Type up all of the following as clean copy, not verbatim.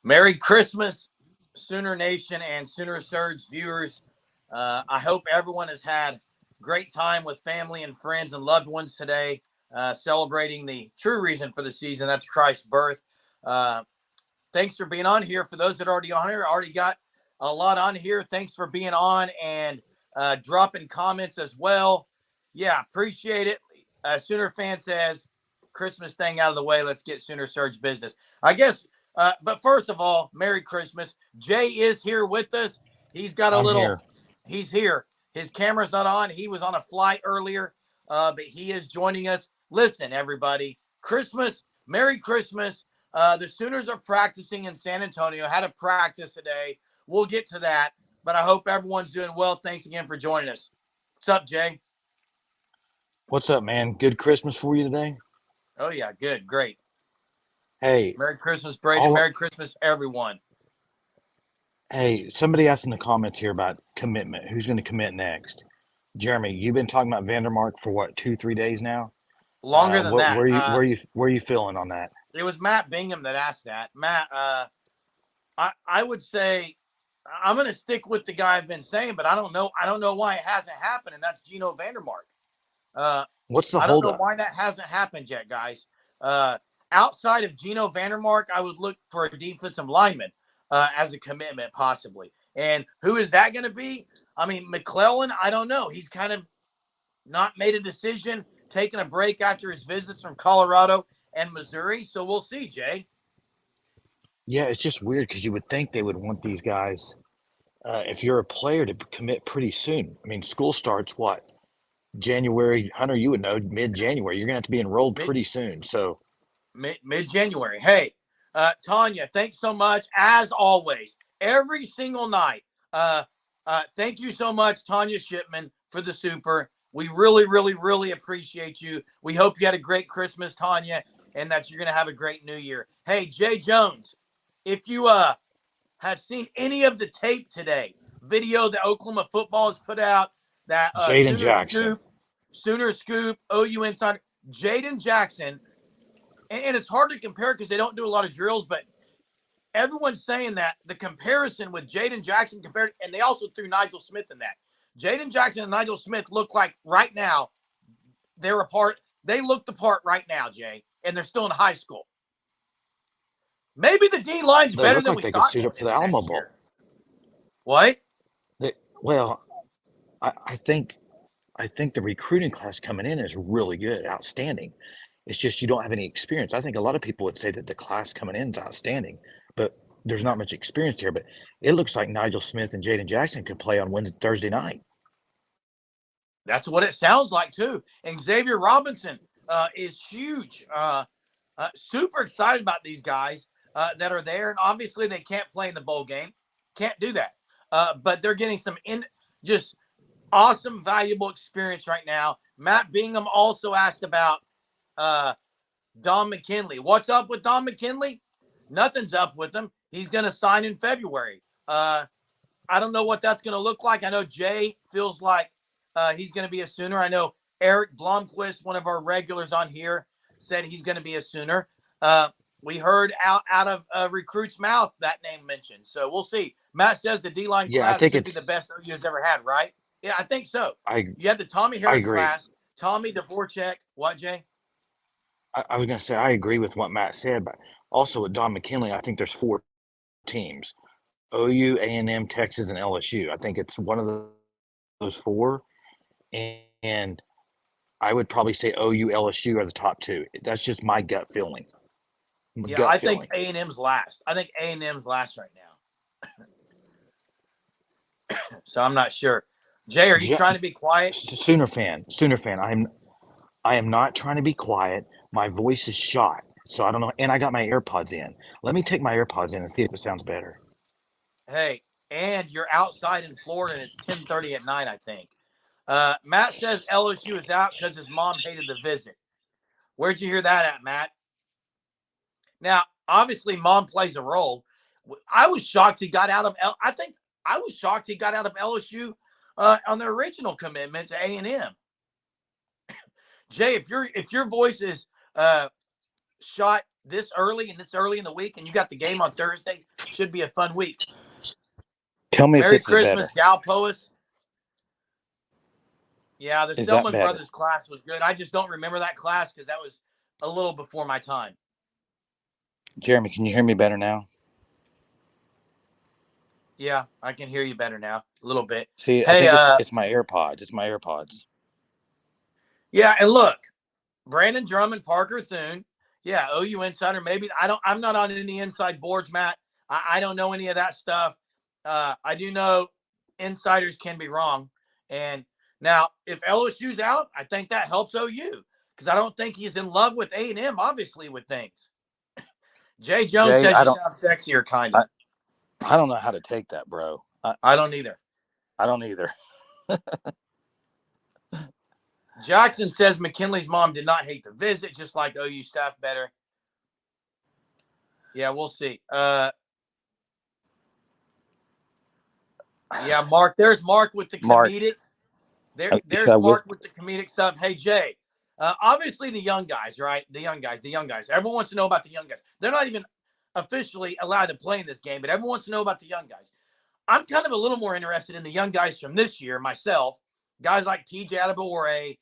Merry Christmas, Sooner Nation and Sooner Surge viewers. I hope everyone has had great time with family and friends and loved ones today, celebrating the true reason for the season. That's Christ's birth. Uh, Thanks for being on here. For those that are already on here, I already got a lot on here. Thanks for being on and dropping comments as well. Yeah, appreciate it. Sooner fan says, Christmas thing out of the way. Let's get Sooner Surge business. I guess, but first of all, Merry Christmas. Jay is here with us. He's got a I'm little, here. he's here. His camera's not on. He was on a flight earlier, but he is joining us. Listen, everybody, Christmas, Merry Christmas. The Sooners are practicing in San Antonio. Had a practice today. We'll get to that, but I hope everyone's doing well. Thanks again for joining us. What's up, Jay? What's up, man? Good Christmas for you today? Oh, yeah, good, great. Hey, Merry Christmas, Braden. all Merry Christmas, everyone. hey, somebody asked in the comments here about commitment. Who's going to commit next? Jeremy, you've been talking about Vandermark for what, 2, 3 days now? Longer than What that. where you feeling on that? It was Matt Bingham that asked that. Matt, I would say I'm going to stick with the guy I've been saying, but I don't know. I don't know why it hasn't happened, and that's Gino Vandermark. Uh, What's the I don't know holdup? why that hasn't happened yet, guys. Uh, Outside of Gino Vandermark, I would look for a defensive lineman as a commitment, possibly. And who is that going to be? I mean, McClellan, I don't know. He's kind of not made a decision, taking a break after his visits from Colorado and Missouri. So we'll see, Jay. Yeah, it's just weird because you would think they would want these guys, if you're a player, to commit pretty soon. I mean, school starts what? January. Hunter, you would know, mid-January. You're going to have to be enrolled Mid pretty soon. So, mid January. Hey, Tanya, thanks so much as always. Every single night. Thank you so much, Tanya Shipman, for the super. We really, really, really appreciate you. We hope you had a great Christmas, Tanya, and that you're gonna have a great New Year. Hey, Jay Jones, if you have seen any of the tape today, video that Oklahoma football has put out, that Jaden Jackson. Sooner Scoop, OU Insider, Jaden Jackson, and it's hard to compare because they don't do a lot of drills, but everyone's saying that the comparison with Jaden Jackson compared, and they also threw Nigel Smith in that. Jaden Jackson and Nigel Smith look like right now they're apart. They look the part right now, Jay, and they're still in high school. Maybe the D line's They better look than like we they could thought suit up going for the into Alamo next Bowl. year. What? Well, I think the recruiting class coming in is really good, outstanding. It's just you don't have any experience. I think a lot of people would say that the class coming in is outstanding, but there's not much experience here. But it looks like Nigel Smith and Jaden Jackson could play on Wednesday, Thursday night. That's what it sounds like too. And Xavier Robinson is huge. Super excited about these guys that are there, and obviously they can't play in the bowl game. Can't do that. But they're getting some just awesome, valuable experience right now. Matt Bingham also asked about uh, Don McKinley. What's up with Don McKinley? Nothing's up with him. He's going to sign in February. I don't know what that's going to look like. I know Jay feels like he's going to be a Sooner. I know Eric Blomquist, one of our regulars on here, said he's going to be a Sooner. We heard out of recruit's mouth that name mentioned. So we'll see. Matt says the D line Yeah, I class think could be the it's. best OU's ever had, right? Yeah, I think so. I You had the Tommy I Harris agree. class, Tommy Dvorak. What, Jay? I was gonna say I agree with what Matt said, but also with Don McKinley, I think there's 4 teams: OU, A&M, Texas, and LSU. I think it's one of those 4, and I would probably say OU, LSU are the top 2. That's just my gut feeling. Yeah, Gut I feeling. think A&M's last. I think A&M's last right now. So I'm not sure. Jay, are you Ja- trying to be quiet? Sooner fan. I am not trying to be quiet. My voice is shot, so I don't know. And I got my AirPods in. Let me take my AirPods in and see if it sounds better. Hey, and you're outside in Florida, and it's 10:30 at night, I think. Matt says LSU is out because his mom hated the visit. Where'd you hear that at, Matt? Now, obviously, mom plays a role. I was shocked he got out of. I think I was shocked he got out of LSU on the original commitment to A&M. Jay, if your voice is shot this early in the week, and you got the game on Thursday. Should be a fun week. Tell me Merry if this Christmas, is better. Galpois. Yeah, the Is that Selman better? Brothers class was good. I just don't remember that class because that was a little before my time. Jeremy, can you hear me better now? Yeah, I can hear you better now, a little bit. See, I Hey, think it's my AirPods. It's my AirPods. Yeah, and look, Brandon Drummond, Parker Thune. Yeah, OU insider. Maybe I'm not on any inside boards, Matt. I don't know any of that stuff. I do know insiders can be wrong. And now, if LSU's out, I think that helps OU because I don't think he's in love with A&M. Obviously, with things. Jay Jones says you sound sexier, kind of. I don't know how to take that, bro. I don't either. I don't either. Jackson says McKinley's mom did not hate the visit, just like OU staff better. Yeah, we'll see. Yeah, Mark. There's Mark with the comedic. There's Mark with the comedic stuff. Hey, Jay. Obviously, the young guys, right? The young guys. Everyone wants to know about the young guys. They're not even officially allowed to play in this game, but everyone wants to know about the young guys. I'm kind of a little more interested in the young guys from this year myself. Guys like PJ Adebawore.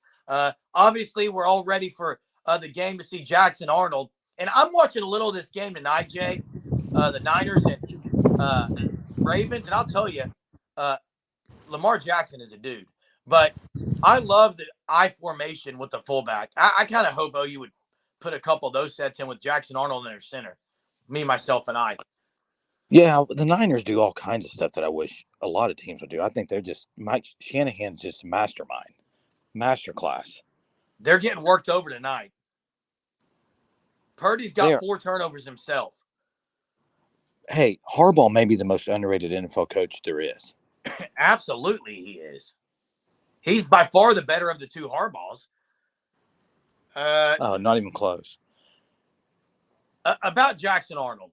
Obviously, we're all ready for the game to see Jackson Arnold. And I'm watching a little of this game tonight, Jay. The Niners and Ravens. And I'll tell you, Lamar Jackson is a dude. But I love the I formation with the fullback. I kind of hope OU would put a couple of those sets in with Jackson Arnold in their center. Me, myself, and I. Yeah, the Niners do all kinds of stuff that I wish a lot of teams would do. I think they're just Mike Shanahan's just mastermind, masterclass. They're getting worked over tonight. Purdy's got 4 turnovers himself. Hey, Harbaugh may be the most underrated NFL coach there is. Absolutely, he is. He's by far the better of the two Harbaughs. Not even close. About Jackson Arnold.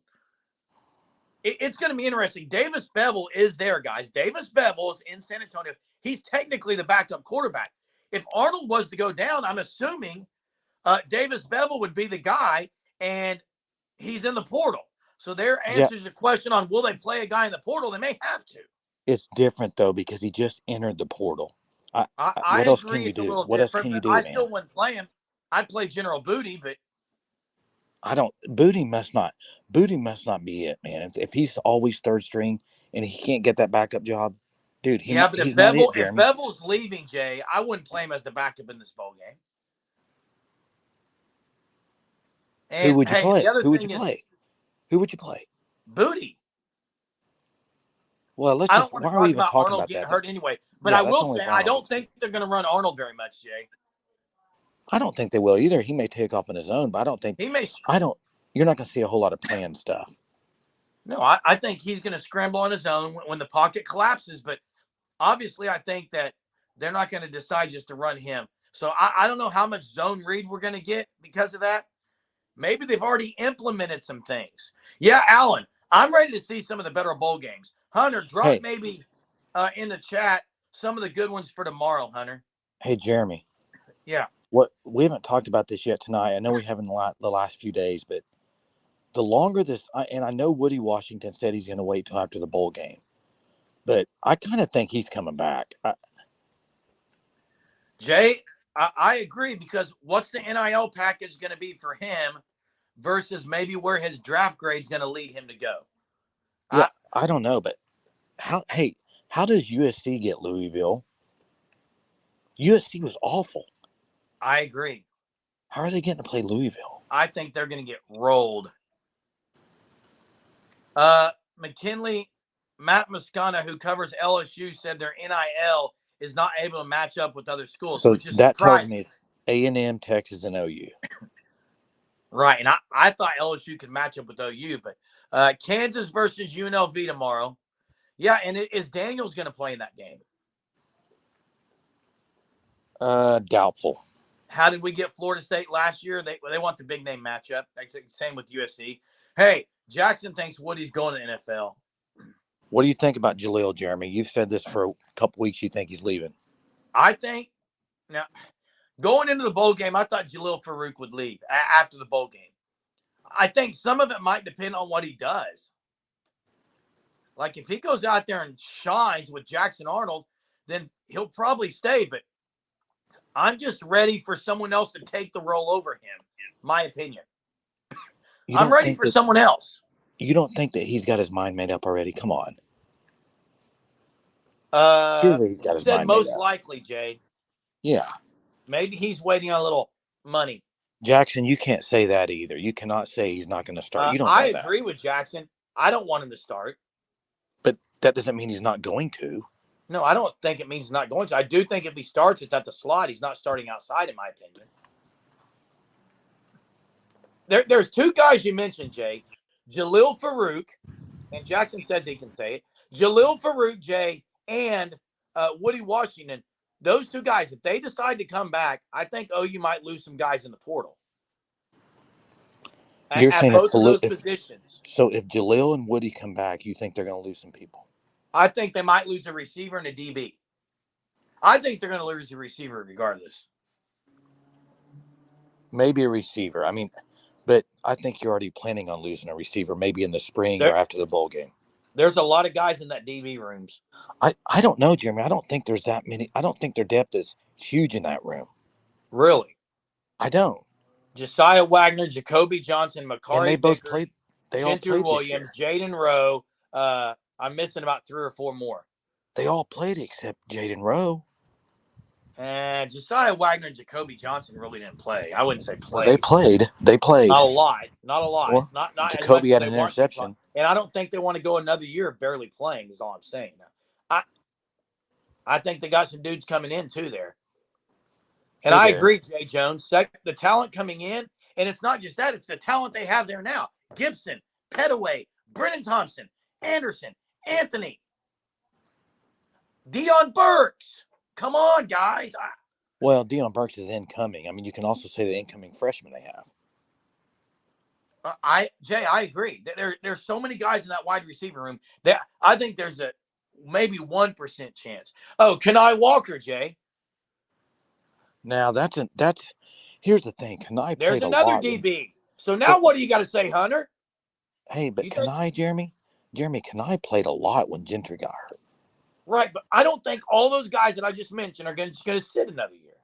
It's going to be interesting. Davis Bevel is there, guys. Davis Bevel is in San Antonio. He's technically the backup quarterback. If Arnold was to go down, I'm assuming Davis Bevel would be the guy, and he's in the portal. So there answers the question on will they play a guy in the portal? They may have to. It's different, though, because he just entered the portal. I else agree can you it's a do? little What different, else can you do, I man? still wouldn't play him. I'd play General Booty, but Booty must not be it, man. If he's always third string and he can't get that backup job, dude, he's not it, Jeremy. If Bevel's leaving, Jay, I wouldn't play him as the backup in this bowl game. And, Who would you play? Who would you play? Booty. Well, why are we even talking Arnold about getting that? hurt anyway. But I will say, I don't think they're going to run Arnold very much, Jay. I don't think they will either. He may take off on his own, but I don't think he may. You're not going to see a whole lot of planned stuff. No, I think he's going to scramble on his own when the pocket collapses. But obviously, I think that they're not going to decide just to run him. So I don't know how much zone read we're going to get because of that. Maybe they've already implemented some things. Yeah, Alan, I'm ready to see some of the better bowl games. Hunter, drop maybe in the chat some of the good ones for tomorrow, Hunter. Hey, Jeremy. Yeah. We haven't talked about this yet tonight. I know we haven't the last few days, but the longer this, and I know Woody Washington said he's going to wait till after the bowl game, but I kind of think he's coming back. Jay, I agree because what's the NIL package going to be for him versus maybe where his draft grade is going to lead him to go? Yeah, I don't know, but how does USC get Louisville? USC was awful. I agree. How are they getting to play Louisville? I think they're going to get rolled. McKinley, Matt Moscona, who covers LSU, said their NIL is not able to match up with other schools. So which is that surprising. tells me it's A&M, Texas, and OU. Right, and I thought LSU could match up with OU, but Kansas versus UNLV tomorrow. Yeah, and is Daniels going to play in that game? Doubtful. How did we get Florida State last year? They want the big name matchup. Same with USC. Hey, Jackson thinks Woody's going to NFL. What do you think about Jaleel, Jeremy? You've said this for a couple weeks. You think he's leaving? I think now going into the bowl game, I thought Jaleel Farouk would leave after the bowl game. I think some of it might depend on what he does. Like if he goes out there and shines with Jackson Arnold, then he'll probably stay. But I'm just ready for someone else to take the role over him. My opinion. I'm ready for someone else. You don't think that he's got his mind made up already? Come on. Surely he's got his mind made up. Most likely, Jay. Yeah. Maybe he's waiting on a little money. Jackson, you can't say that either. You cannot say he's not going to start. You don't know I agree with Jackson. I don't want him to start. But that doesn't mean he's not going to. No, I don't think it means he's not going to. I do think if he starts, it's at the slot. He's not starting outside, in my opinion. There's two guys you mentioned, Jay. Jalil Farouk, and Jackson says he can say it. Jalil Farouk, Jay, and Woody Washington. Those two guys, if they decide to come back, I think OU might lose some guys in the portal. You're saying both of those positions. So if Jalil and Woody come back, you think they're going to lose some people? I think they might lose a receiver and a DB. I think they're going to lose a receiver regardless. Maybe a receiver. I mean, but I think you're already planning on losing a receiver, maybe in the spring or after the bowl game. There's a lot of guys in that DB rooms. I don't know, Jeremy. I don't think there's that many. I don't think their depth is huge in that room. Really? I don't. Josiah Wagner, Jacoby Johnson, Makari and they both Vickers, played. They Gentry all played Williams, Jaden Rowe. I'm missing about 3 or 4 more. They all played except Jaden Rowe. And Josiah Wagner and Jacoby Johnson really didn't play. I wouldn't say play. Well, they played. Not a lot. Well, not Jacoby had an interception. And I don't think they want to go another year of barely playing, is all I'm saying. I think they got some dudes coming in, too, there. And I agree, Jay Jones. The talent coming in, and it's not just that. It's the talent they have there now. Gibson, Pettaway, Brennan Thompson, Anderson, Anthony, Deion Burks. Come on, guys. Well, Deion Burks is incoming. I mean, you can also say the incoming freshman they have. Jay, I agree. There's so many guys in that wide receiver room that I think there's a maybe 1% chance. Oh, Kenai Walker, Jay. Now here's the thing. Kenai played a lot. There's another DB. So now what do you got to say, Hunter? Hey, but Kenai, Jeremy, Kenai played a lot when Gentry got hurt. Right, but I don't think all those guys that I just mentioned are just going to sit another year.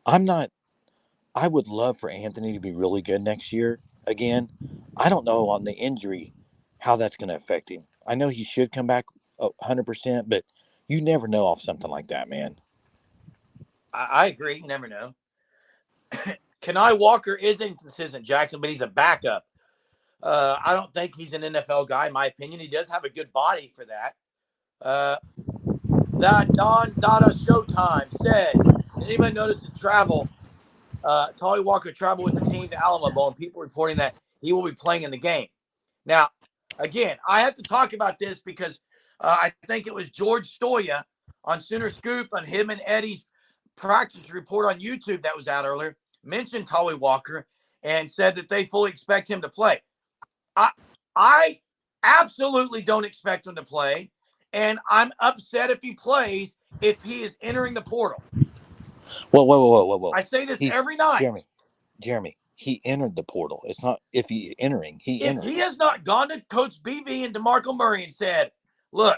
I would love for Anthony to be really good next year again. I don't know on the injury how that's going to affect him. I know he should come back 100%, but you never know off something like that, man. I agree. You never know. Kenai Walker is inconsistent, Jackson, but he's a backup. I don't think he's an NFL guy, in my opinion. He does have a good body for that. That Don Dada Showtime said, did anybody notice the travel? Tolly Walker traveled with the team to Alamo Bowl, and people reporting that he will be playing in the game. Now, again, I have to talk about this because I think it was George Stoya on Sooner Scoop on him and Eddie's practice report on YouTube that was out earlier, mentioned Tolly Walker and said that they fully expect him to play. I absolutely don't expect him to play, and I'm upset if he plays if he is entering the portal. Whoa. I say this every night. Jeremy, he entered the portal. It's not if he's entering. He entered. He has not gone to Coach BV and DeMarco Murray and said, look,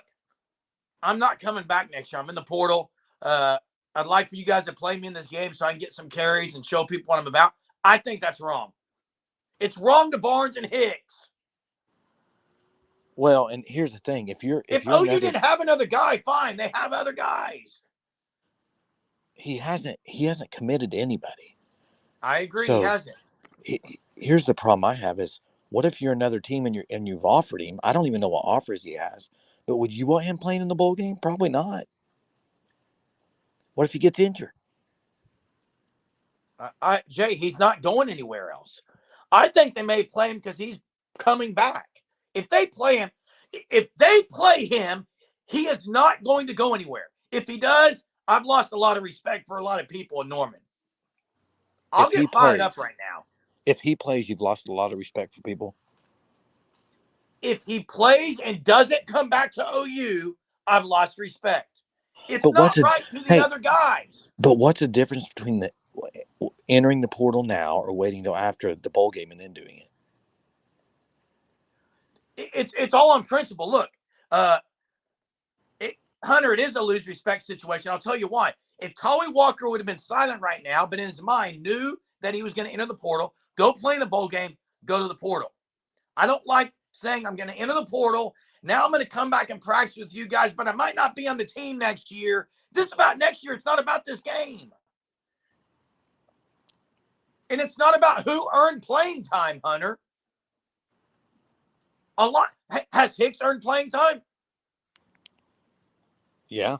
I'm not coming back next year. I'm in the portal. I'd like for you guys to play me in this game so I can get some carries and show people what I'm about. I think that's wrong. It's wrong to Barnes and Hicks. Well, and here's the thing: if OU didn't have another guy, fine. They have other guys. He hasn't committed to anybody. I agree. So, he hasn't. Here's the problem I have: is what if you're another team and you've offered him? I don't even know what offers he has, but would you want him playing in the bowl game? Probably not. What if he gets injured? Jay, he's not going anywhere else. I think they may play him because he's coming back. If they play him, he is not going to go anywhere. If he does, I've lost a lot of respect for a lot of people in Norman. I'll get fired up right now. If he plays, you've lost a lot of respect for people. If he plays and doesn't come back to OU, I've lost respect. It's not right to the other guys. But what's the difference between entering the portal now or waiting till after the bowl game and then doing it? It's all on principle. Look, Hunter, it is a lose respect situation. I'll tell you why. If Tolly Walker would have been silent right now, but in his mind knew that he was going to enter the portal, go play in the bowl game, go to the portal. I don't like saying I'm going to enter the portal. Now I'm going to come back and practice with you guys, but I might not be on the team next year. This is about next year. It's not about this game. And it's not about who earned playing time, Hunter. A lot. Has Hicks earned playing time? Yeah.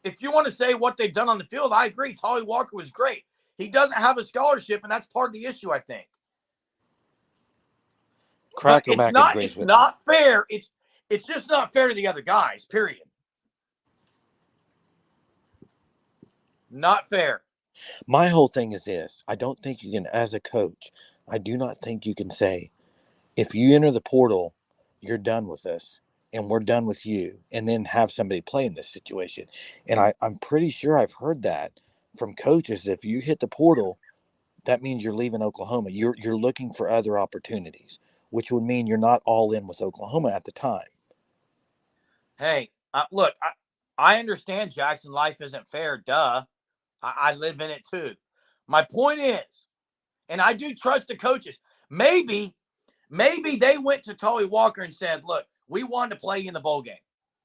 If you want to say what they've done on the field, I agree. Tolly Walker was great. He doesn't have a scholarship, and that's part of the issue, I think. It's not fair. It's just not fair to the other guys, period. Not fair. My whole thing is this. I don't think you can, as a coach, I do not think you can say, if you enter the portal, you're done with us and we're done with you, and then have somebody play in this situation. And I'm pretty sure I've heard that from coaches. If you hit the portal, that means you're leaving Oklahoma. You're looking for other opportunities, which would mean you're not all in with Oklahoma at the time. Hey, look, I understand, Jackson, life isn't fair. Duh. I live in it too. My point is, and I do trust the coaches, maybe they went to Tolly Walker and said, look, we want to play in the bowl game.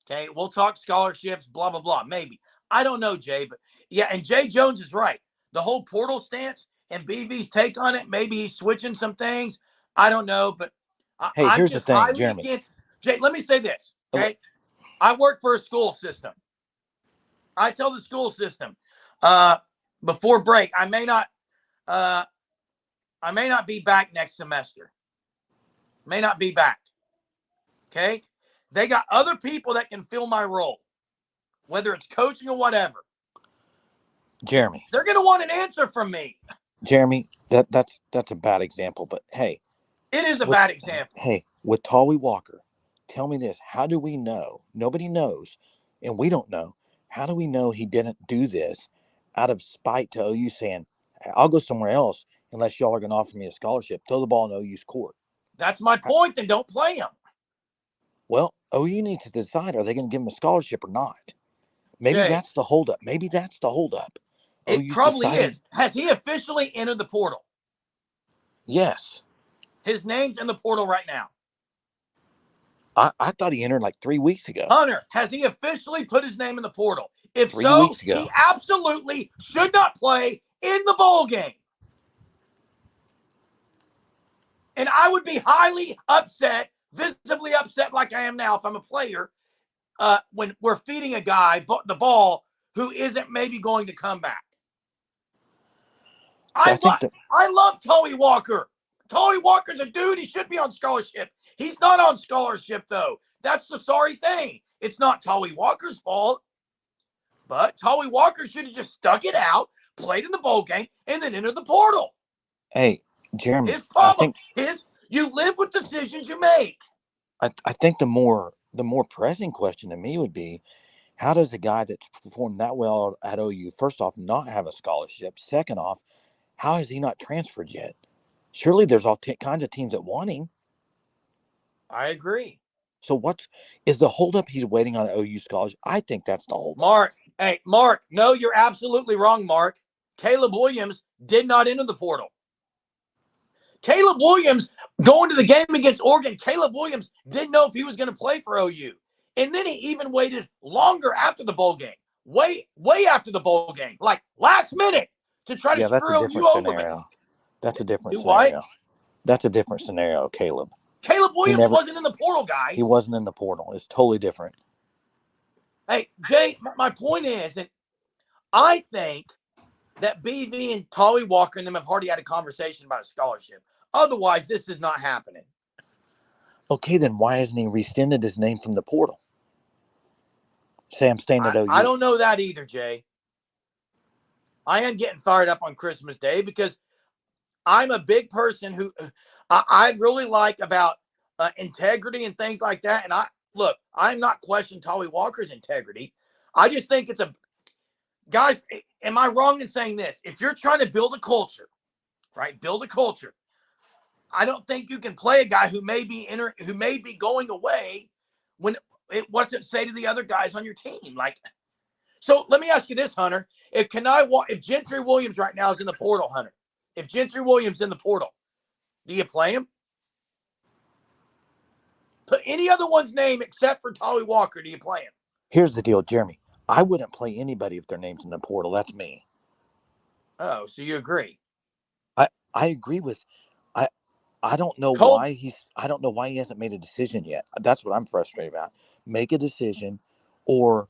Okay, we'll talk scholarships, blah, blah, blah. Maybe. I don't know, Jay, but yeah, and Jay Jones is right. The whole portal stance and BV's take on it, maybe he's switching some things. I don't know, but hey, I'm here's just the thing, highly Jeremy. against. Jay, let me say this, okay? I work for a school system. I tell the school system before break, I may not be back next semester. May not be back. Okay? They got other people that can fill my role, whether it's coaching or whatever. Jeremy. They're going to want an answer from me. Jeremy, that's a bad example, but hey. It is a bad example. Hey, with Tolly Walker, tell me this. How do we know? Nobody knows, and we don't know. How do we know he didn't do this out of spite to OU, saying, I'll go somewhere else unless y'all are going to offer me a scholarship? Throw the ball in OU's court. That's my point. Then don't play him. Well, OU needs to decide, are they going to give him a scholarship or not? Maybe that's the holdup. It probably is. Has he officially entered the portal? Yes. His name's in the portal right now. I thought he entered like 3 weeks ago. Hunter, has he officially put his name in the portal? If so, he absolutely should not play in the bowl game. And I would be highly upset, visibly upset like I am now if I'm a player, when we're feeding a guy the ball who isn't maybe going to come back. I love Tolly Walker. Tolly Walker's a dude. He should be on scholarship. He's not on scholarship, though. That's the sorry thing. It's not Tolly Walker's fault. But Tolly Walker should have just stuck it out, played in the bowl game, and then entered the portal. Hey, Jeremy. His problem is you live with decisions you make. I think the more pressing question to me would be, how does a guy that's performed that well at OU, first off, not have a scholarship? Second off, how has he not transferred yet? Surely there's all kinds of teams that want him. I agree. So is the holdup he's waiting on OU scholarship? I think that's the holdup. Mark, no, you're absolutely wrong, Mark. Caleb Williams did not enter the portal. Caleb Williams, going to the game against Oregon, Caleb Williams didn't know if he was going to play for OU. And then he even waited longer after the bowl game. Way after the bowl game. Like last minute to try to screw OU over. That's a different scenario. What? That's a different scenario, Caleb. Caleb Williams wasn't in the portal, guys. He wasn't in the portal. It's totally different. Hey, Jay, my point is that I think that BV and Tolly Walker and them have already had a conversation about a scholarship. Otherwise, this is not happening. Okay, then why hasn't he rescinded his name from the portal? Say I'm staying at OU. I don't know that either, Jay. I am getting fired up on Christmas Day because I'm a big person who I really like about integrity and things like that. And I'm not questioning Tolly Walker's integrity. I just think guys, am I wrong in saying this? If you're trying to build a culture, right? Build a culture. I don't think you can play a guy who may be going away when it wasn't say to the other guys on your team. Like, so let me ask you this, Hunter. If Gentry Williams right now is in the portal, Hunter, if Gentry Williams in the portal, do you play him? Put any other one's name except for Tolly Walker, do you play him? Here's the deal, Jeremy. I wouldn't play anybody if their name's in the portal. That's me. Oh, so you agree? I agree with. I don't know Cole, why he hasn't made a decision yet. That's what I'm frustrated about. Make a decision, or,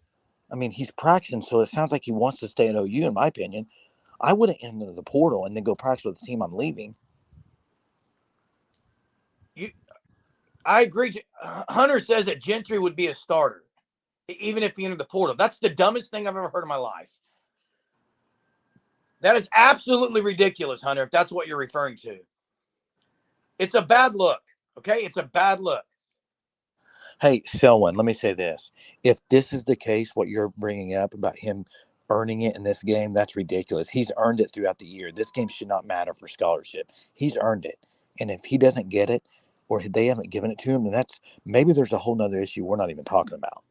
I mean, he's practicing, so it sounds like he wants to stay at OU. In my opinion, I wouldn't enter the portal and then go practice with the team I'm leaving. I agree. Hunter says that Gentry would be a starter, even if he entered the portal. That's the dumbest thing I've ever heard in my life. That is absolutely ridiculous, Hunter, if that's what you're referring to. It's a bad look, okay? It's a bad look. Hey, Selwyn, let me say this. If this is the case, what you're bringing up about him earning it in this game, that's ridiculous. He's earned it throughout the year. This game should not matter for scholarship. He's earned it. And if he doesn't get it, or they haven't given it to him, then maybe there's a whole nother issue we're not even talking about.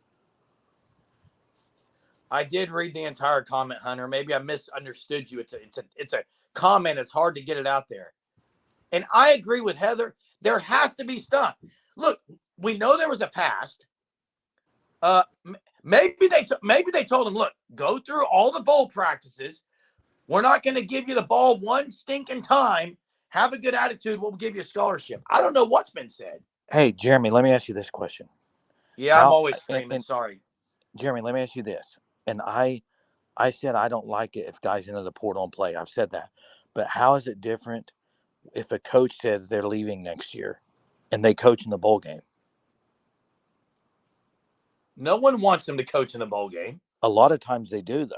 I did read the entire comment, Hunter. Maybe I misunderstood you. It's a comment. It's hard to get it out there. And I agree with Heather. There has to be stuff. Look, we know there was a past. Maybe they told him, look, go through all the bowl practices. We're not going to give you the ball one stinking time. Have a good attitude. We'll give you a scholarship. I don't know what's been said. Hey, Jeremy, let me ask you this question. Yeah, I'm always screaming. Sorry. Jeremy, let me ask you this. And I said I don't like it if guys enter the portal and play. I've said that. But how is it different if a coach says they're leaving next year and they coach in the bowl game? No one wants them to coach in the bowl game. A lot of times they do, though.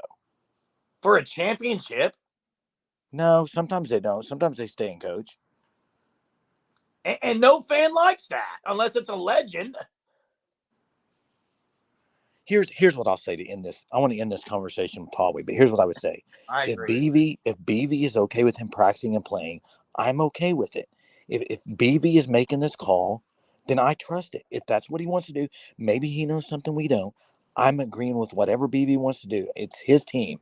For a championship? No, sometimes they don't. Sometimes they stay and coach. And no fan likes that unless it's a legend. Here's what I'll say to end this. I want to end this conversation with Tolly, but here's what I would say. I agree. If BV is okay with him practicing and playing, I'm okay with it. If BV is making this call, then I trust it. If that's what he wants to do, maybe he knows something we don't. I'm agreeing with whatever BV wants to do. It's his team.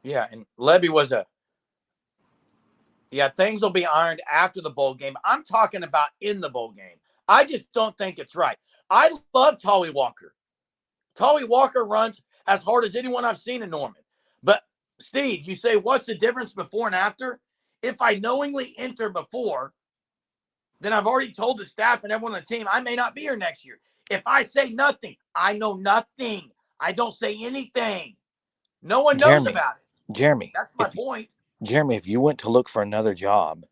Yeah, and Levy was things will be ironed after the bowl game. I'm talking about in the bowl game. I just don't think it's right. I love Tolly Walker. Tolly Walker runs as hard as anyone I've seen in Norman. But, Steve, you say, what's the difference before and after? If I knowingly enter before, then I've already told the staff and everyone on the team I may not be here next year. If I say nothing, I know nothing. I don't say anything. No one knows about it. Jeremy. That's my point. Jeremy, if you went to look for another job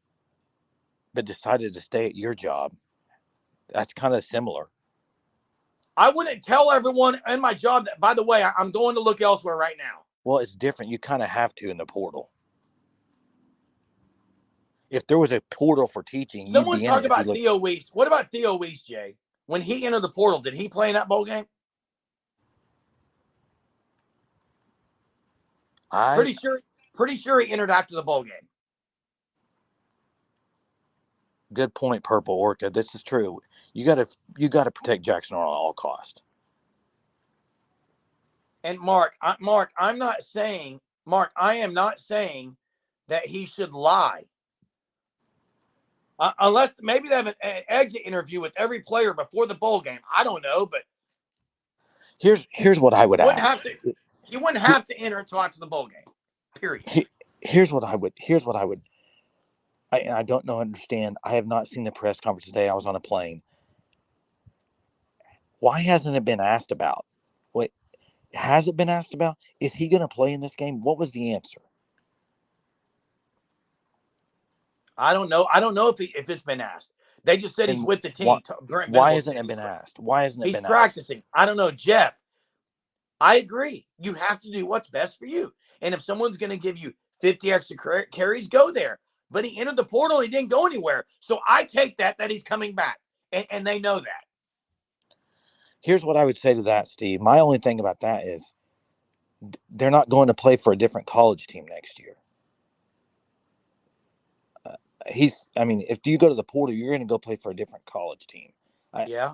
but decided to stay at your job, that's kind of similar. I wouldn't tell everyone in my job that, by the way, I'm going to look elsewhere right now. Well, it's different. You kind of have to in the portal. If there was a portal for teaching, someone talk about Theo Weist. What about Theo Weist, Jay? When he entered the portal, did he play in that bowl game? Pretty sure he entered after the bowl game. Good point, Purple Orca. This is true. You got to protect Jackson Arnold at all cost. And Mark, I am not saying that he should lie. Unless maybe they have an exit interview with every player before the bowl game. I don't know, but here's what I would ask. He wouldn't have to enter until after the bowl game. Period. Here's what I would. I don't understand. I have not seen the press conference today. I was on a plane. Why hasn't it been asked about? Wait, has it been asked about? Is he going to play in this game? What was the answer? I don't know. I don't know if it's been asked. They just said he's with the team. Why hasn't it been asked? He's practicing. I don't know, Jeff. I agree. You have to do what's best for you. And if someone's going to give you 50 extra carries, go there. But he entered the portal and he didn't go anywhere. So I take that he's coming back. And they know that. Here's what I would say to that, Steve. My only thing about that is They're not going to play for a different college team next year. I mean, if you go to the portal, you're going to go play for a different college team. Yeah,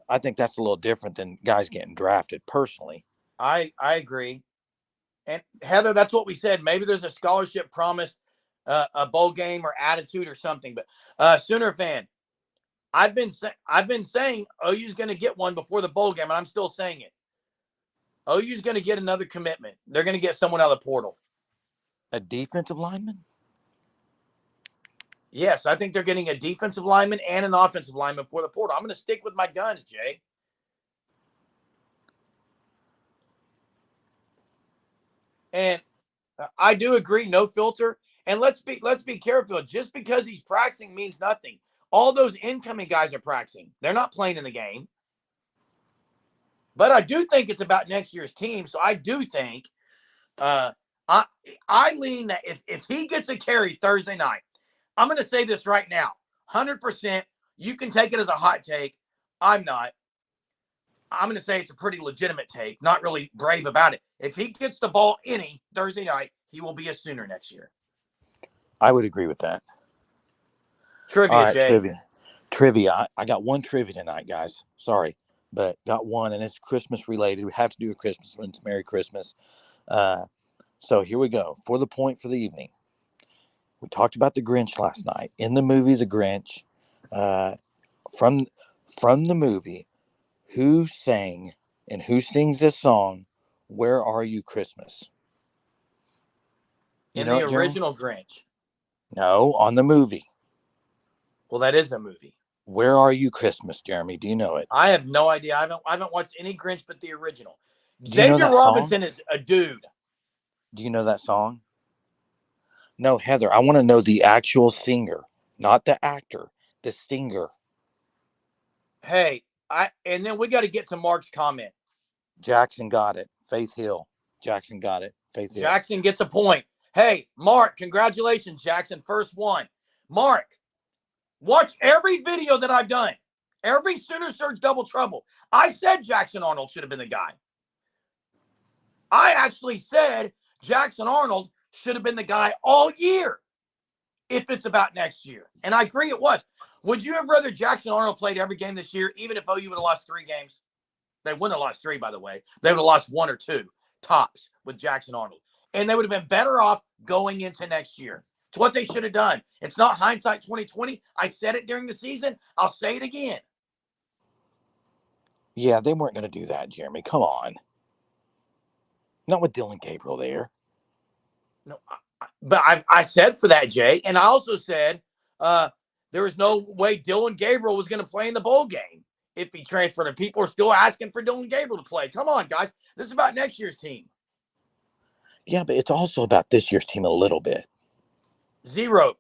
I think that's a little different than guys getting drafted personally. I agree. And Heather, that's what we said. Maybe there's a scholarship promise, a bowl game or attitude or something. But Sooner fan, I've been saying OU's going to get one before the bowl game, and I'm still saying it. OU's going to get another commitment. They're going to get someone out of the portal. A defensive lineman? Yes, I think they're getting a defensive lineman and an offensive lineman for the portal. I'm going to stick with my guns, Jay. And I do agree, no filter. And let's be careful. Just because he's practicing means nothing. All those incoming guys are practicing. They're not playing in the game. But I do think it's about next year's team. So I do think I lean that if he gets a carry Thursday night, I'm going to say this right now, 100%. You can take it as a hot take. I'm not. I'm going to say it's a pretty legitimate take, not really brave about it. If he gets the ball any Thursday night, he will be a Sooner next year. I would agree with that. Trivia, All right, Jay. Trivia. I got one trivia tonight, guys. Sorry, but got one, and it's Christmas related. We have to do a Christmas one. It's Merry Christmas. So here we go. For the point for the evening. We talked about the Grinch last night. In the movie The Grinch, from the movie, who sang and who sings this song, Where Are You Christmas? In the original Grinch. No, on the movie. Well, that is a movie. Where Are You Christmas, Jeremy? Do you know it? I have no idea. I haven't watched any Grinch but the original. Xavier Robinson is a dude. Do you know that song? No, Heather, I want to know the actual singer, not the actor, the singer. Hey, and then we got to get to Mark's comment. Jackson got it. Faith Hill. Jackson got it. Faith Hill. Jackson gets a point. Hey, Mark, congratulations, Jackson. First one. Mark, watch every video that I've done. Every Sooner Surge Double Trouble. I said Jackson Arnold should have been the guy. I actually said Jackson Arnold should have been the guy all year if it's about next year. And I agree it was. Would you have rather Jackson Arnold played every game this year, even if OU would have lost 3 games? They wouldn't have lost 3, by the way. They would have lost 1 or 2 tops with Jackson Arnold. And they would have been better off going into next year. It's what they should have done. It's not hindsight 2020. I said it during the season. I'll say it again. Yeah, they weren't going to do that, Jeremy. Come on. Not with Dillon Gabriel there. No, but I said for that, Jay. And I also said there was no way Dillon Gabriel was going to play in the bowl game if he transferred. And people are still asking for Dillon Gabriel to play. Come on, guys. This is about next year's team. Yeah, but it's also about this year's team a little bit. 0%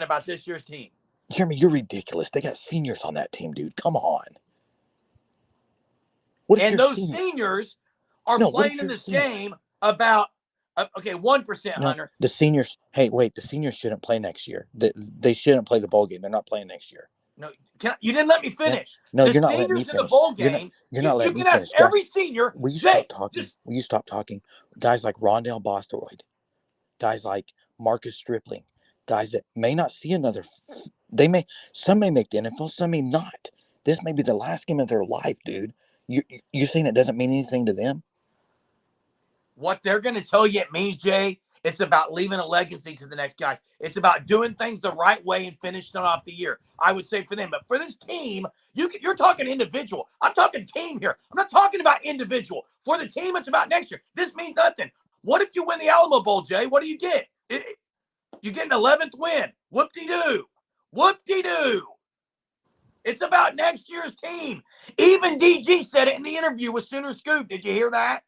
about this year's team. Jeremy, you're ridiculous. They got seniors on that team, dude. Come on. And those seniors are playing in this game about, 1%, Hunter. The seniors, the seniors shouldn't play next year. They shouldn't play the bowl game. They're not playing next year. No, you didn't let me finish. No, you're not letting me finish. In the bowl game, you're not letting me finish. You can ask every senior. Will you stop talking? Will you stop talking? Guys like Rondell Bothroyd, guys like Marcus Stripling, guys that may not see another. Some may make the NFL, some may not. This may be the last game of their life, dude. You're saying it doesn't mean anything to them? What they're going to tell you it means, Jay, it's about leaving a legacy to the next guys. It's about doing things the right way and finishing off the year. I would say for them. But for this team, you're talking individual. I'm talking team here. I'm not talking about individual. For the team, it's about next year. This means nothing. What if you win the Alamo Bowl, Jay? What do you get? You get an 11th win. Whoop-de-doo. Whoop-de-doo. It's about next year's team. Even DG said it in the interview with Sooner Scoop. Did you hear that?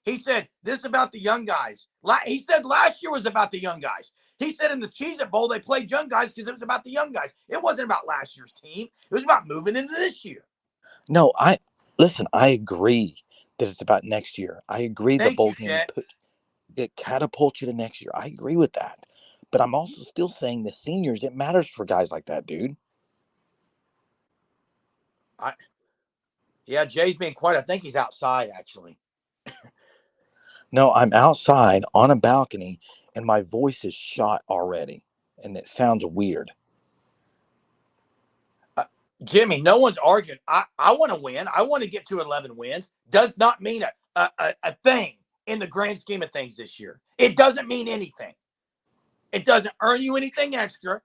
He said, this is about the young guys. He said last year was about the young guys. He said in the Cheez-It Bowl, they played young guys because it was about the young guys. It wasn't about last year's team. It was about moving into this year. No, I agree that it's about next year. I agree the bowl game it catapults you to next year. I agree with that. But I'm also still saying the seniors, it matters for guys like that, dude. Yeah, Jay's being quiet. I think he's outside, actually. No, I'm outside on a balcony and my voice is shot already. And it sounds weird. Jimmy, no one's arguing. I want to win. I want to get to 11 wins. Does not mean a thing in the grand scheme of things this year. It doesn't mean anything. It doesn't earn you anything extra.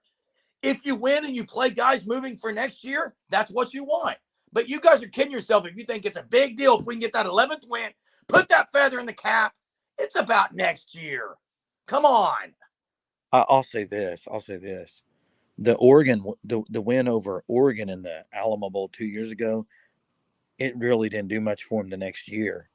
If you win and you play guys moving for next year, that's what you want. But you guys are kidding yourself if you think it's a big deal if we can get that 11th win, put that feather in the cap. It's about next year. Come on. I'll say this. The Oregon, the win over Oregon in the Alamo Bowl 2 years ago, it really didn't do much for him the next year.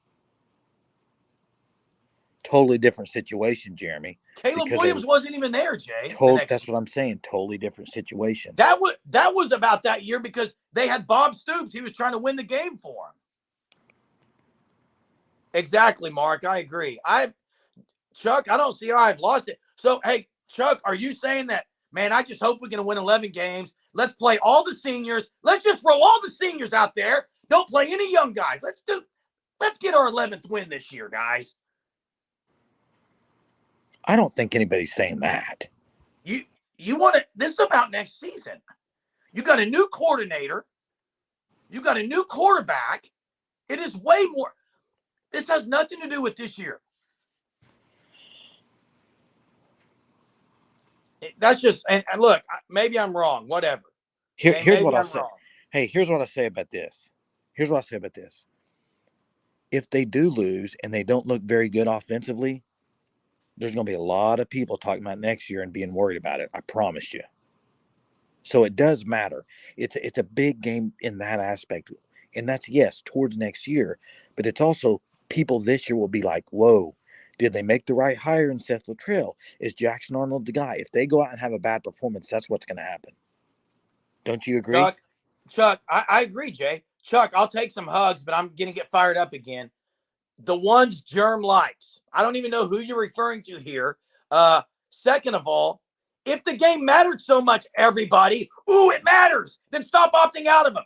Totally different situation, Jeremy. Caleb Williams wasn't even there, Jay. That's what I'm saying. Totally different situation. That was about that year because they had Bob Stoops. He was trying to win the game for him. Exactly, Mark. I agree. Chuck, I don't see how I've lost it. So, hey, Chuck, are you saying that, man, I just hope we're going to win 11 games. Let's play all the seniors. Let's just throw all the seniors out there. Don't play any young guys. Let's get our 11th win this year, guys. I don't think anybody's saying that. You want to, this is about next season. You got a new coordinator. You got a new quarterback. It is way more. This has nothing to do with this year. That's just, and look, maybe I'm wrong, whatever. Here's what I'll say. Hey, here's what I say about this. If they do lose and they don't look very good offensively, there's going to be a lot of people talking about next year and being worried about it. I promise you. So it does matter. It's a big game in that aspect. And that's, yes, towards next year. But it's also people this year will be like, whoa, did they make the right hire in Seth Luttrell? Is Jackson Arnold the guy? If they go out and have a bad performance, that's what's going to happen. Don't you agree? Chuck, I agree, Jay. Chuck, I'll take some hugs, but I'm going to get fired up again. The ones Germ likes. I don't even know who you're referring to here. Second of all, if the game mattered so much, everybody, it matters, then stop opting out of them.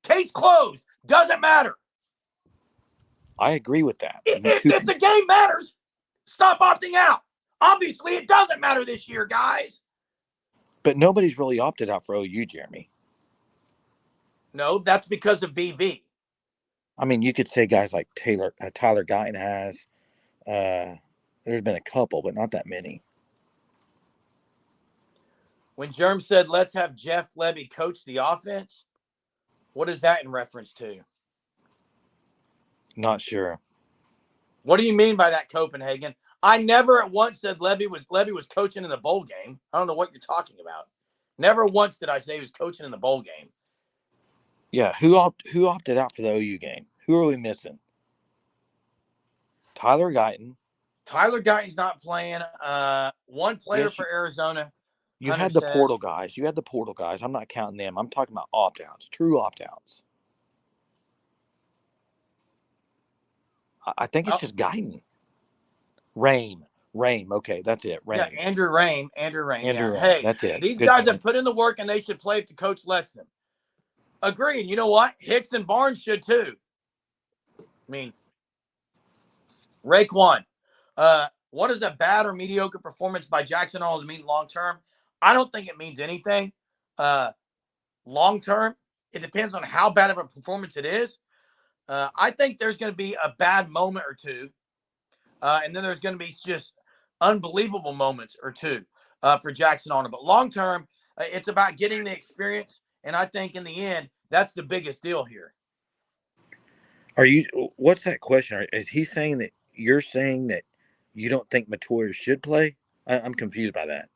Case closed. Doesn't matter. I agree with that. If the game matters, stop opting out. Obviously, it doesn't matter this year, guys. But nobody's really opted out for OU, Jeremy. No, that's because of BV. I mean, you could say guys like Tyler Guyton has. There's been a couple, but not that many. When Germ said, let's have Jeff Lebby coach the offense, what is that in reference to? Not sure. What do you mean by that, Copenhagen? I never at once said Lebby was coaching in the bowl game. I don't know what you're talking about. Never once did I say he was coaching in the bowl game. Yeah, who opted out for the OU game? Who are we missing? Tyler Guyton. Tyler Guyton's not playing. One player for Arizona. You had the portal guys. I'm not counting them. I'm talking about opt-outs, true opt-outs. I think it's just Guyton. Rame. Okay, that's it. Rame. Yeah, Andrew Rame. Rame. Hey, that's it. These guys have put in the work, and they should play if the coach lets them. Agree. And you know what? Hicks and Barnes should too. I mean, Raekwon. What does a bad or mediocre performance by Jackson Arnold mean long term? I don't think it means anything. Long term, it depends on how bad of a performance it is. I think there's going to be a bad moment or two, and then there's going to be just unbelievable moments or two for Jackson Arnold. But long term, it's about getting the experience, and I think in the end, that's the biggest deal here. What's that question? Is he saying that you're saying that you don't think Metoyer should play? I'm confused by that.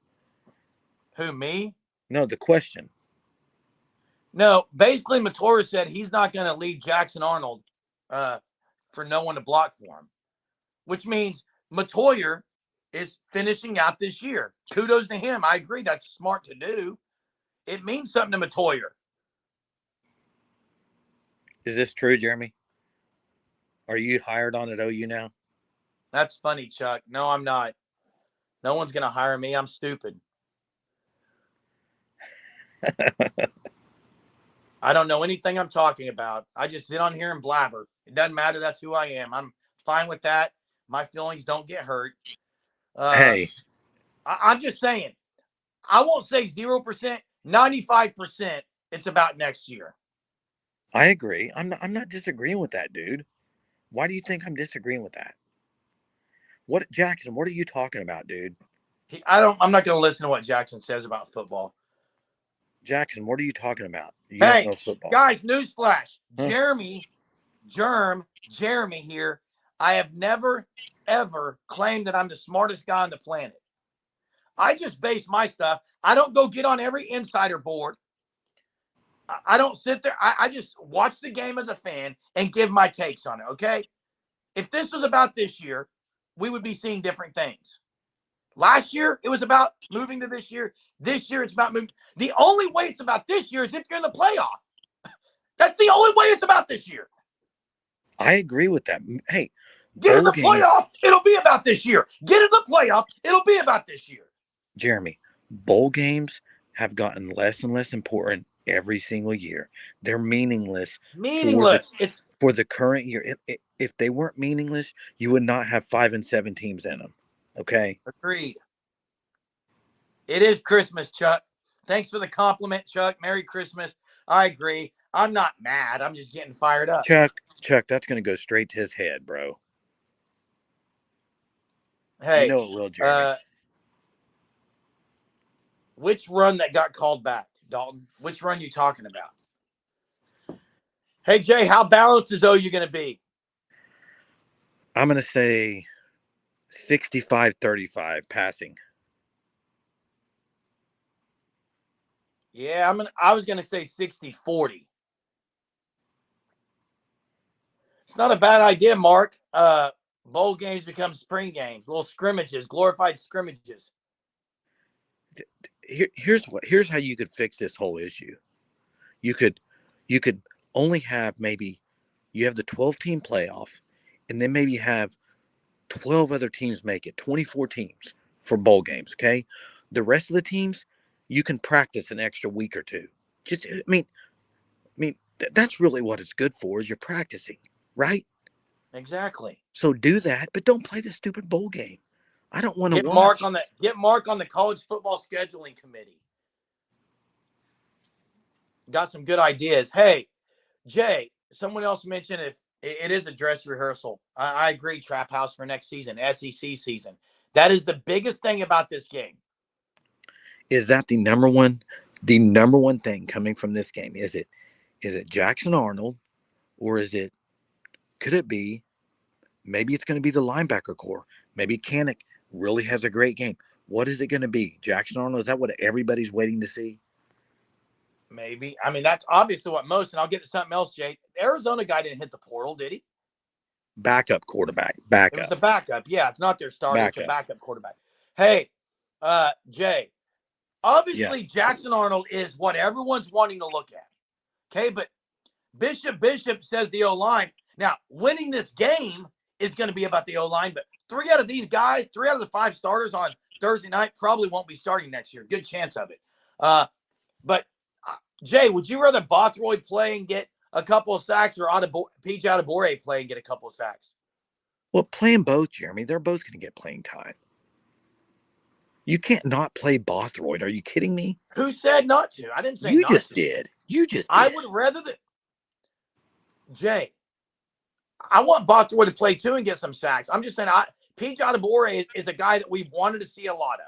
Who, me? No, the question. No, basically Metoyer said he's not going to lead Jackson Arnold for no one to block for him, which means Metoyer is finishing out this year. Kudos to him. I agree. That's smart to do. It means something to Metoyer. Is this true, Jeremy? Are you hired on at OU now? That's funny, Chuck. No, I'm not. No one's going to hire me. I'm stupid. I don't know anything I'm talking about. I just sit on here and blabber. It doesn't matter. That's who I am. I'm fine with that. My feelings don't get hurt. Hey, I'm just saying. I won't say 0%, 95%. It's about next year. I agree. I'm not disagreeing with that, dude. Why do you think I'm disagreeing with that? What Jackson, what are you talking about, dude? I'm not going to listen to what Jackson says about football. Jackson, what are you talking about? You don't Hey, know football. guys, newsflash. Huh? Jeremy here. I have never, ever claimed that I'm the smartest guy on the planet. I just base my stuff. I don't go get on every insider board. I don't sit there. I just watch the game as a fan and give my takes on it, okay? If this was about this year, we would be seeing different things. Last year, it was about moving to this year. This year, it's about moving. The only way it's about this year is if you're in the playoff. That's the only way it's about this year. I agree with that. Hey, get in the games, playoff, it'll be about this year. Get in the playoff, it'll be about this year. Jeremy, bowl games have gotten less and less important every single year. They're meaningless. Meaningless. For the current year. If they weren't meaningless, you would not have 5 and 7 teams in them. Okay. Agreed. It is Christmas, Chuck. Thanks for the compliment, Chuck. Merry Christmas. I agree. I'm not mad. I'm just getting fired up. Chuck, that's going to go straight to his head, bro. Hey, you know it will, Jeremy. Which run that got called back, Dalton? Which run you talking about? Hey, Jay, how balanced is OU going to be? I'm going to say 65-35 passing. Yeah, I was going to say 60-40. It's not a bad idea, Mark. Bowl games become spring games, little scrimmages, glorified scrimmages. Here's how you could fix this whole issue. You could only have maybe you have the 12-team playoff, and then maybe have 12 other teams make it, 24 teams for bowl games. Okay, the rest of the teams you can practice an extra week or two. Just I mean that's really what it's good for, is you're practicing, right? Exactly. So do that, but don't play the stupid bowl game. I don't want to watch. Get Mark on the college football scheduling committee. Got some good ideas. Hey, Jay, someone else mentioned if it is a dress rehearsal. I agree, Trap House, for next season, SEC season. That is the biggest thing about this game. Is that the number one thing coming from this game? Is it Jackson Arnold, or could it be, maybe it's going to be the linebacker core? Maybe Kanak really has a great game. What is it going to be? Jackson Arnold? Is that what everybody's waiting to see? Maybe. I mean, that's obviously what most, and I'll get to something else, Jay. The Arizona guy didn't hit the portal, did he? Backup quarterback. It was the backup. Yeah, it's not their starter. It's a backup quarterback. Hey, Jay, obviously Jackson Arnold is what everyone's wanting to look at. Okay, but Bishop says the O-line. Now, winning this game is going to be about the O-line, but 3 out of these guys, 3 out of the 5 starters on Thursday night probably won't be starting next year. Good chance of it. But Jay, would you rather Bothroyd play and get a couple of sacks, or PJ Adebawore play and get a couple of sacks? Well, playing both, Jeremy. They're both going to get playing time. You can't not play Bothroyd. Are you kidding me? Who said not to? I didn't say you not just to. did. You just did. I would rather that. Jay, I want Bothroyd to play too and get some sacks. I'm just saying, PJ Adebawore is a guy that we've wanted to see a lot of.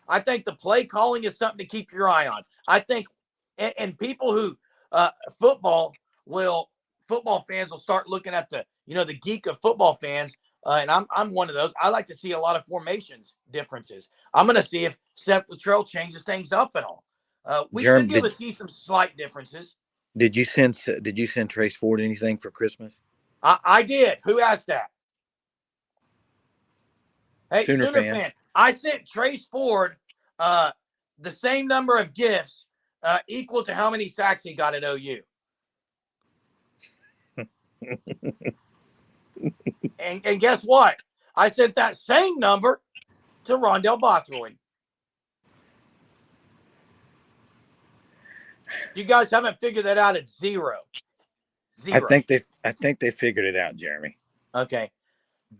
I think the play calling is something to keep your eye on. I think, and people who football fans will start looking at the geek of football fans, and I'm one of those. I like to see a lot of formations differences. I'm going to see if Seth Luttrell changes things up at all. We should be able to see some slight differences. Did you send Trace Ford anything for Christmas? I did. Who asked that? Hey, Sooner fan. I sent Trace Ford the same number of gifts equal to how many sacks he got at OU. and guess what? I sent that same number to Rondell Bothroyd. You guys haven't figured that out, it's zero. I think they figured it out, Jeremy. Okay.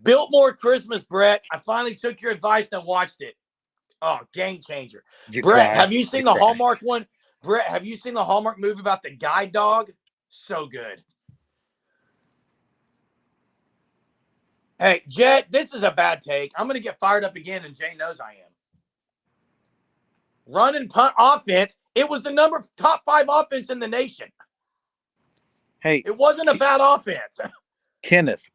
Biltmore Christmas, Brett. I finally took your advice and watched it. Oh, game changer. Did you Brett, cry? have you Did seen you the cry? Hallmark one? Brett, have you seen the Hallmark movie about the guide dog? So good. Hey, Jet, this is a bad take. I'm going to get fired up again, and Jay knows I am. Run and punt offense. It was the top 5 offense in the nation. Hey, It wasn't a bad offense. Kenneth.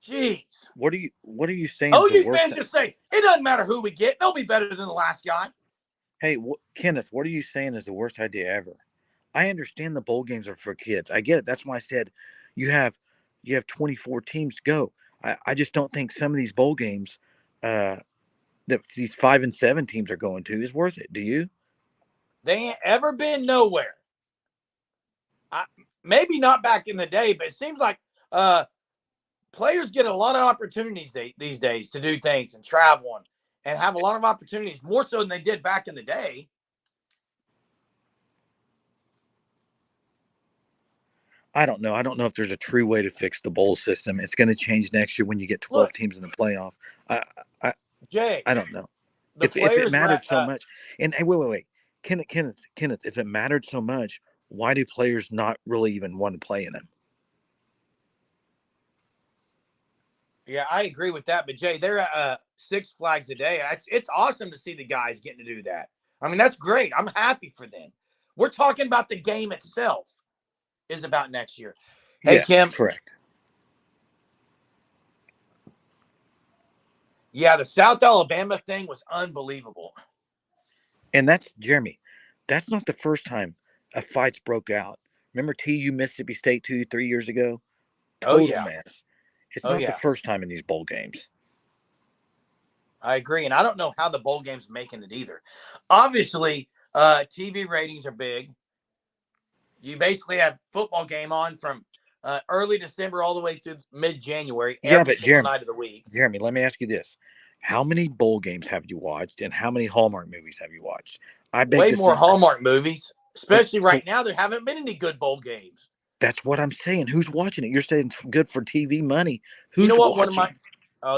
Jeez. What are you saying? Oh, Is the you worst? fans just say it doesn't matter who we get; they'll be better than the last guy. Hey, Kenneth, what are you saying is the worst idea ever? I understand the bowl games are for kids. I get it. That's why I said you have 24 teams to go. I just don't think some of these bowl games that these 5 and 7 teams are going to is worth it. Do you? They ain't ever been nowhere. Maybe not back in the day, but it seems like players get a lot of opportunities these days to do things and travel and have a lot of opportunities, more so than they did back in the day. I don't know. I don't know if there's a true way to fix the bowl system. It's going to change next year when you get 12 teams in the playoff. Jay, I don't know. the If it players mattered so much, and hey, wait. Kenneth, if it mattered so much, why do players not really even want to play in them? Yeah, I agree with that. But Jay, they're at Six Flags a day. It's awesome to see the guys getting to do that. I mean, that's great. I'm happy for them. We're talking about the game itself is about next year. Hey, Yes, Kim. correct. Yeah, the South Alabama thing was unbelievable. And that's Jeremy. That's not the first time a fight's broke out. Remember TU Mississippi State 2-3 years ago? Total mess. It's not the first time in these bowl games. I agree. And I don't know how the bowl game's making it either. Obviously, TV ratings are big. You basically have football game on from early December all the way to mid-January, every single night of the week. Jeremy, let me ask you this. How many bowl games have you watched and how many Hallmark movies have you watched? Way more Hallmark movies, especially right now. There haven't been any good bowl games. That's what I'm saying. Who's watching it? You're saying good for TV money. Who's you know what? watching?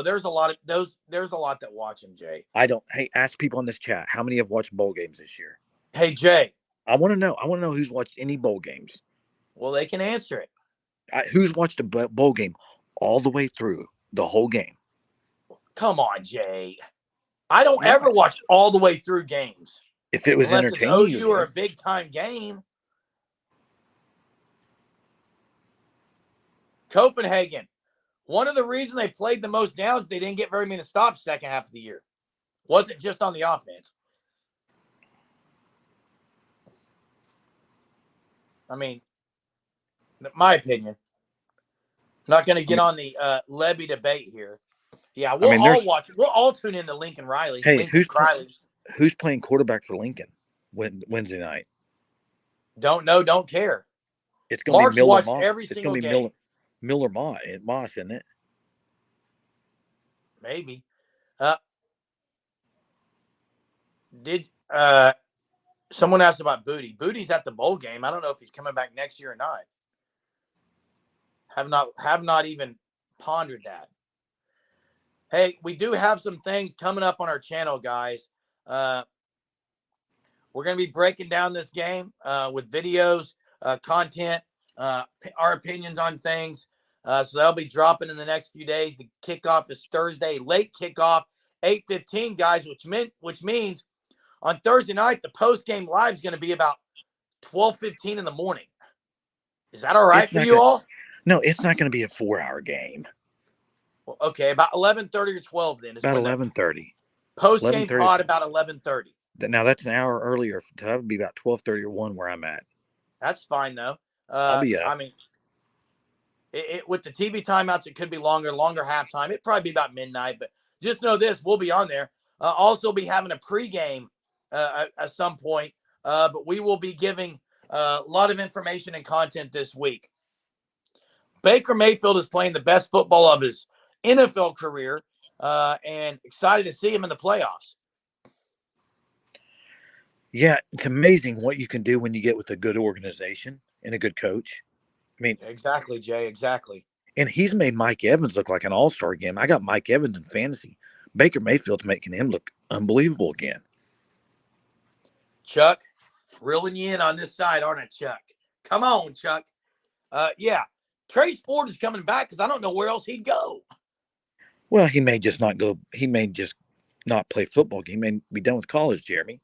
There's a lot of those. There's a lot that watch them, Jay. I don't. Hey, ask people in this chat how many have watched bowl games this year. Hey, Jay. I want to know. I want to know who's watched any bowl games. Well, they can answer it. Who's watched a bowl game all the way through the whole game? Come on, Jay. I don't ever watch all the way through games. If it was entertaining, it's OU or a big time game. Copenhagen. One of the reasons they played the most downs, they didn't get very many stops second half of the year. Wasn't just on the offense. I mean, my opinion. I'm not going to get on the Levy debate here. Yeah, we'll all watch it. We'll all tune into Lincoln Riley. Hey, Lincoln who's playing quarterback for Lincoln Wednesday night? Don't know, don't care. It's going to be Miller Moss. Every single game. Miller Moss, isn't it? Maybe. Someone asked about Booty. Booty's at the bowl game. I don't know if he's coming back next year or not. Have not even pondered that. Hey, we do have some things coming up on our channel, guys. We're going to be breaking down this game with videos, content, our opinions on things. So that'll be dropping in the next few days. The kickoff is Thursday, late kickoff, 8:15, guys, which means on Thursday night, the post-game live is going to be about 12:15 in the morning. Is that all right for you all? No, it's not going to be a 4-hour game. Well, okay, about 11:30 or 12 then. About 11:30. Post-game pod about 11:30. Now, that's an hour earlier. So that would be about 12:30 or 1 where I'm at. That's fine, though. I'll be up. I mean, with the TV timeouts, it could be longer halftime. It'd probably be about midnight, but just know this, we'll be on there. Also be having a pregame at some point, but we will be giving a lot of information and content this week. Baker Mayfield is playing the best football of his NFL career, and excited to see him in the playoffs. Yeah, it's amazing what you can do when you get with a good organization and a good coach. I mean, exactly, Jay, exactly. And he's made Mike Evans look like an all-star again. I got Mike Evans in fantasy. Baker Mayfield's making him look unbelievable again. Chuck, reeling you in on this side, aren't I, Chuck? Come on, Chuck. Yeah, Trace Ford is coming back because I don't know where else he'd go. Well, he may just not go. He may just not play football. He may be done with college, Jeremy.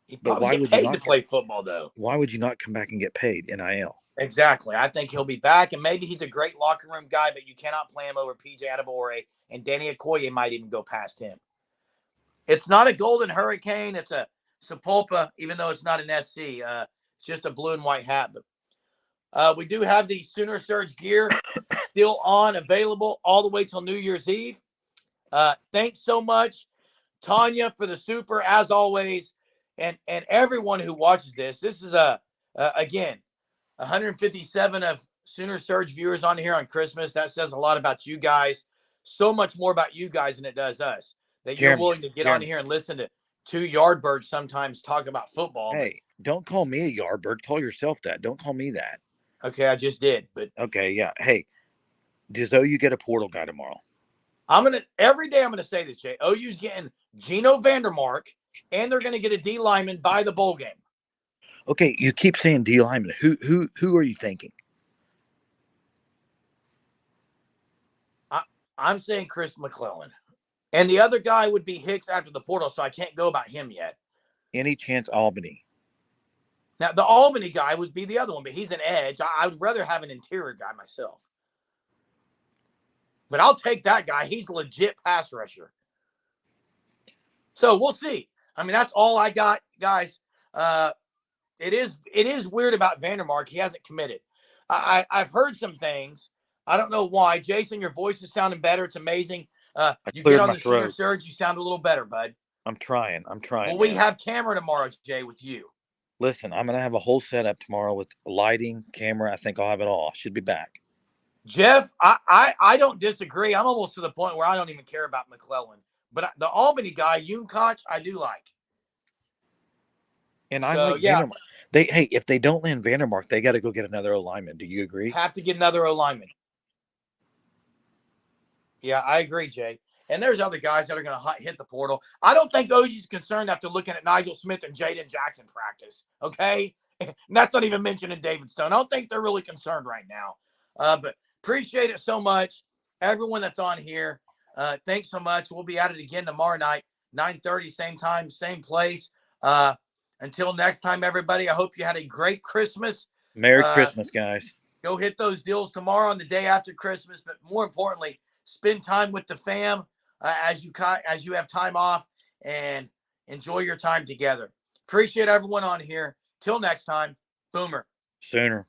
He'd But probably why get would you paid not to play football, though. Why would you not come back and get paid NIL? Exactly. I think he'll be back, and maybe he's a great locker room guy, but you cannot play him over PJ Adebawore, and Danny Okoye might even go past him. It's not a Golden Hurricane. It's a Sepulpa, even though it's not an SC. It's just a blue and white hat. But we do have the Sooner Surge gear still on, available all the way till New Year's Eve. Thanks so much, Tanya, for the super, as always, and everyone who watches this. This is again, 157 of Sooner Surge viewers on here on Christmas. That says a lot about you guys. So much more about you guys than it does us. That you're willing to get on here and listen to two Yardbirds sometimes talk about football. Hey, don't call me a Yardbird. Call yourself that. Don't call me that. Okay, I just did. But okay, yeah. Hey, does OU get a portal guy tomorrow? Every day I'm gonna say this, Jay. OU's getting Gino Vandermark, and they're gonna get a D lineman by the bowl game. Okay, you keep saying D lineman. Who are you thinking? I'm saying Chris McClellan. And the other guy would be Hicks after the portal, so I can't go about him yet. Any chance Albany? Now, the Albany guy would be the other one, but he's an edge. I would rather have an interior guy myself. But I'll take that guy. He's a legit pass rusher. So we'll see. I mean, that's all I got, guys. It is weird about Vandermark. He hasn't committed. I've heard some things. I don't know why. Jason, your voice is sounding better. It's amazing. You get on the Sooner Surge, you sound a little better, bud. I'm trying. Well, we have camera tomorrow, Jay, with you. Listen, I'm going to have a whole setup tomorrow with lighting, camera. I think I'll have it all. Should be back. Jeff, I don't disagree. I'm almost to the point where I don't even care about McClellan. But the Albany guy, Unkoch, I do like. And I like Vandermark. If they don't land Vandermark, they got to go get another O-lineman. Do you agree? Have to get another O-lineman. Yeah, I agree, Jay. And there's other guys that are going to hit the portal. I don't think OU's concerned after looking at Nigel Smith and Jaden Jackson practice, okay? And that's not even mentioning David Stone. I don't think they're really concerned right now. But appreciate it so much. Everyone that's on here, thanks so much. We'll be at it again tomorrow night, 9:30, same time, same place. Until next time, everybody, I hope you had a great Christmas. Merry Christmas, guys. Go hit those deals tomorrow and the day after Christmas. But more importantly, spend time with the fam as you have time off and enjoy your time together. Appreciate everyone on here. Till next time, Boomer. Sooner.